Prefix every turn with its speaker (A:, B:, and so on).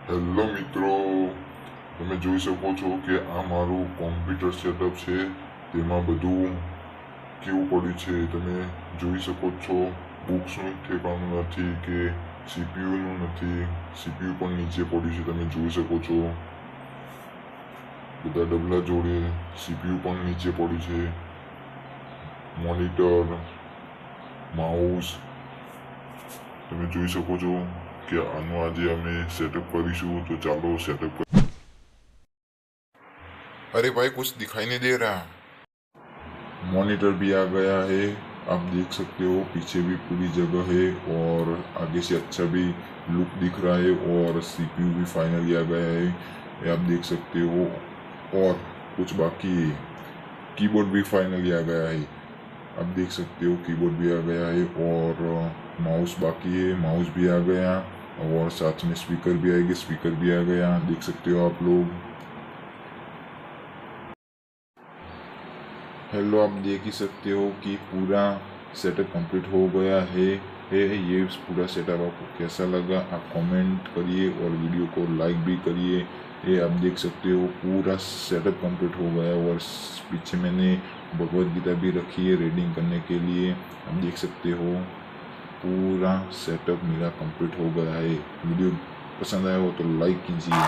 A: Hello મિત્રો, તમે જોઈ શકો છો કે આ મારું કોમ્પ્યુટર સેટઅપ છે. તેમાં બધું કેવું પડ્યું છે તમે જોઈ શકો છો. બુક્સનું ઠેકાણું નથી કે સીપીયુનું નથી. સીપીયુ પણ નીચે પડ્યું છે, તમે જોઈ શકો છો. બધા ડબલા જોડે સીપીયુ પણ નીચે પડ્યું છે. મોનિટર, માઉસ તમે જોઈ શકો છો कि आनो आज हमें सेटअप करीशू. तो चलो सेटअप कर. अरे भाई कुछ दिखाई नहीं दे रहा. मॉनिटर भी आ गया है, आप देख सकते हो. पीछे भी पूरी जगह है और आगे से अच्छा भी लुक दिख रहा है. और सीपीयू भी फाइनली आ गया है, ये आप देख सकते हो. और कुछ बाकी है, कीबोर्ड भी फाइनली आ गया है, आप देख सकते हो. कीबोर्ड भी आ गया है और माउस बाकी है, माउस भी आ गया. और साथ में स्पीकर भी आएगी, स्पीकर भी आ गया, देख सकते हो आप लोग. हेलो, आप देख ही सकते हो कि पूरा सेटअप कंप्लीट हो गया है. ये पूरा सेटअप आपको कैसा लगा आप कमेंट करिए और वीडियो को लाइक भी करिए. ये आप देख सकते हो पूरा सेटअप कंप्लीट हो गया. और पीछे मैंने भगवद गीता भी रखी है रीडिंग करने के लिए, आप देख सकते हो. पूरा सेटअप मेरा कंप्लीट हो गया है. वीडियो पसंद आया हो तो लाइक कीजिए.